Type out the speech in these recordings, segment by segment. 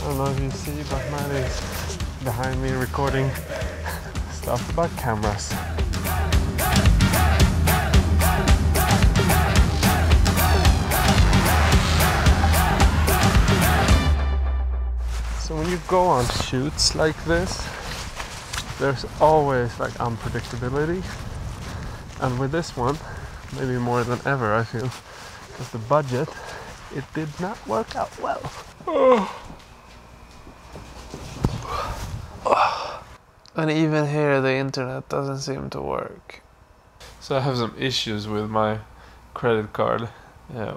don't know if you see, but Matti is behind me recording stuff about cameras. So when you go on shoots like this, there's always like unpredictability. And with this one, maybe more than ever, I feel, because the budget, it did not work out well. And even here the internet doesn't seem to work. So I have some issues with my credit card.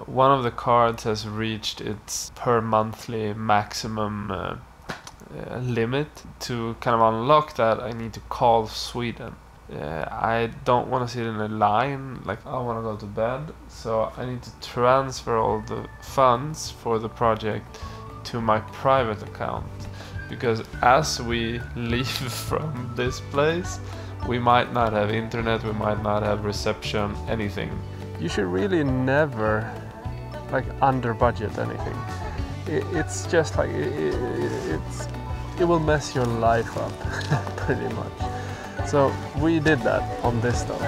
One of the cards has reached its per monthly maximum limit. To kind of unlock that, I need to call Sweden. I don't want to sit in a line, like I want to go to bed, so I need to transfer all the funds for the project to my private account, because as we leave from this place, we might not have internet, we might not have reception, anything. You should really never like under budget anything. It's just like it will mess your life up pretty much. So we did that on this stuff.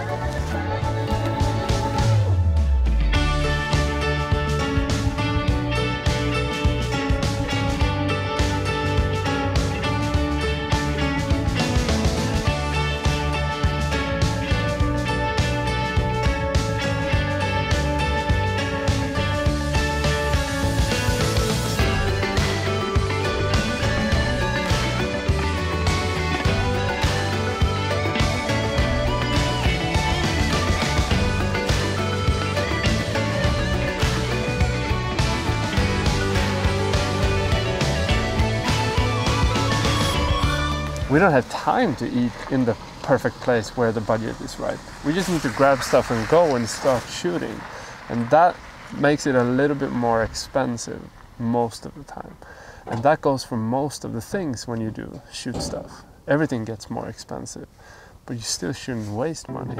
We don't have time to eat in the perfect place where the budget is right. We just need to grab stuff and go and start shooting. And that makes it a little bit more expensive most of the time. And that goes for most of the things when you do shoot stuff. Everything gets more expensive, but you still shouldn't waste money.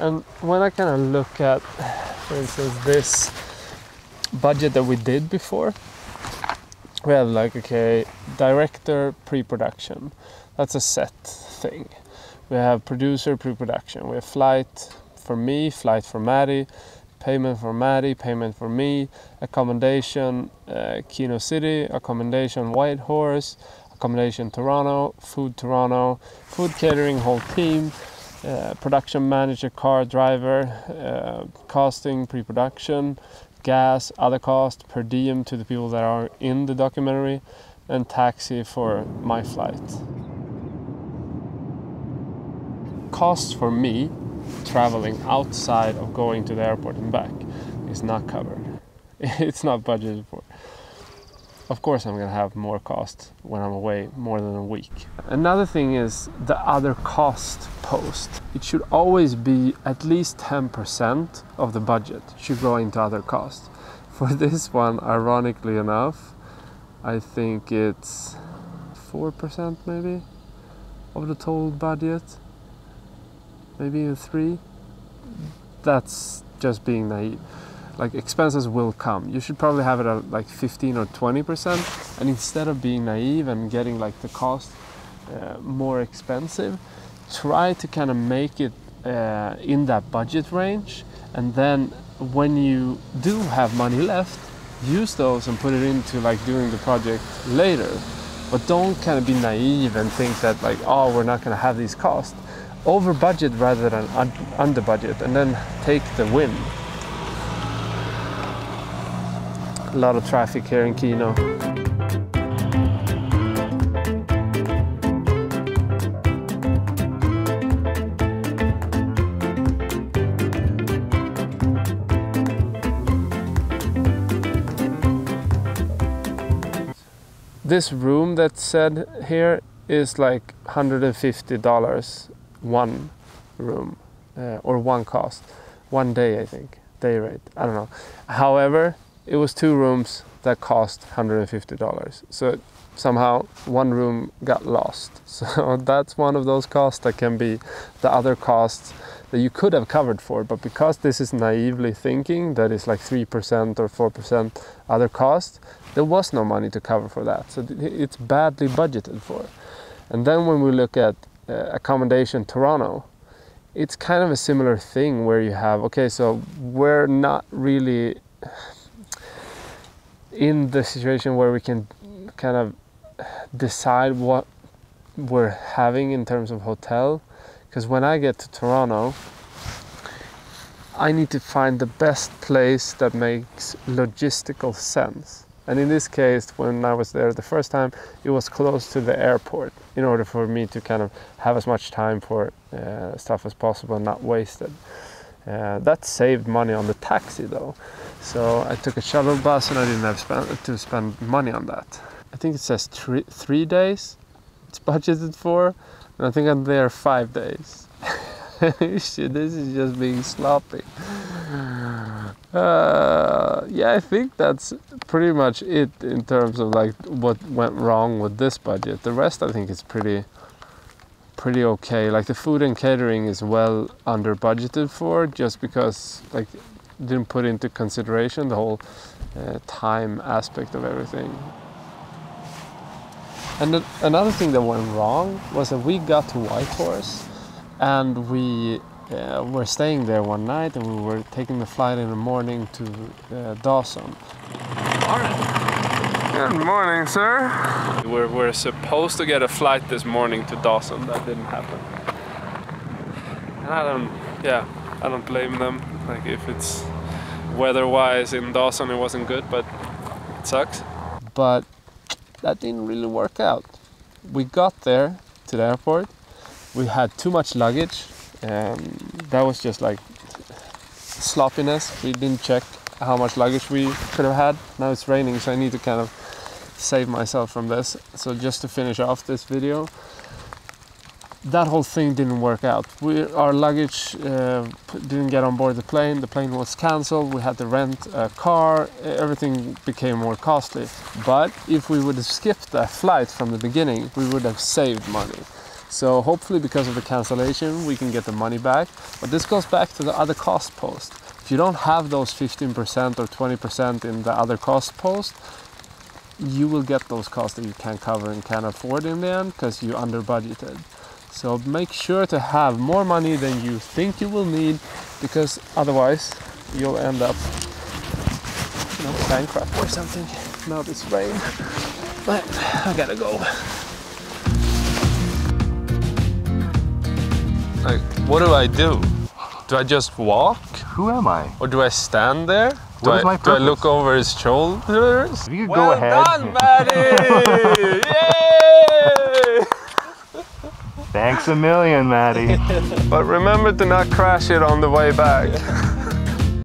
And when I kind of look at, for instance, this budget that we did before, we have like, okay, director, pre-production. That's a set thing. We have producer, pre-production. We have flight for me, flight for Matti, payment for Matti, payment for me, accommodation, Kino City, accommodation Whitehorse, accommodation Toronto, food catering, whole team, production manager, car driver, casting, pre-production, gas, other cost, per diem to the people that are in the documentary, and taxi for my flight. Cost for me traveling outside of going to the airport and back is not covered. It's not budgeted for. Of course I'm gonna have more cost when I'm away more than a week. Another thing is the other cost post. It should always be at least 10% of the budget should go into other costs. For this one, ironically enough, I think it's 4% maybe of the total budget. Maybe even 3%. That's just being naive. Like, expenses will come. You should probably have it at like 15 or 20%. And instead of being naive and getting like the cost more expensive, try to kind of make it in that budget range. And then when you do have money left, use those and put it into like doing the project later. But don't kind of be naive and think that like, oh, we're not going to have these costs. Over budget rather than under budget, and then take the win. A lot of traffic here in Kino. This room that's said here is like $150 one room, or one cost, 1 day, I think, day rate, I don't know. However, it was 2 rooms that cost $150. So somehow one room got lost. So that's one of those costs that can be the other costs that you could have covered for, but because this is naively thinking that it's like 3% or 4% other costs, there was no money to cover for that. So it's badly budgeted for. And then when we look at accommodation Toronto, it's kind of a similar thing where you have, okay, so we're not really in the situation where we can kind of decide what we're having in terms of hotel. Because when I get to Toronto, I need to find the best place that makes logistical sense. And in this case, when I was there the first time, it was close to the airport in order for me to kind of have as much time for stuff as possible and not waste it. That saved money on the taxi though. So I took a shuttle bus and I didn't have to spend money on that. I think it says 3 days it's budgeted for, and I think I'm there 5 days. Shit, this is just being sloppy. Yeah, I think that's pretty much it in terms of like what went wrong with this budget. The rest I think is pretty okay. Like the food and catering is well under budgeted for, just because like didn't put into consideration the whole time aspect of everything. And another thing that went wrong was that we got to Whitehorse and we were staying there one night, and we were taking the flight in the morning to Dawson. Good morning, sir. We're supposed to get a flight this morning to Dawson. That didn't happen. And I don't blame them. Like if it's weather-wise in Dawson, it wasn't good, but it sucks. But that didn't really work out. We got there to the airport. We had too much luggage. That was just like sloppiness. We didn't check how much luggage we could have had. Now it's raining, so I need to kind of save myself from this. So just to finish off this video, that whole thing didn't work out. Our luggage didn't get on board the plane. The plane was cancelled. We had to rent a car. Everything became more costly. But if we would have skipped that flight from the beginning, we would have saved money. So hopefully because of the cancellation, we can get the money back. But this goes back to the other cost post. If you don't have those 15% or 20% in the other cost post, you will get those costs that you can't cover and can't afford in the end because you under budgeted. So make sure to have more money than you think you will need, because otherwise you'll end up, bankrupt or something. Now this rain, but I gotta go. Like, what do I do? Do I just walk? Who am I? Or do I stand there? Do What is my do I purpose? look over his shoulders? You Well go ahead. done, Matti! Yay! Thanks a million, Matti. But remember to not crash it on the way back.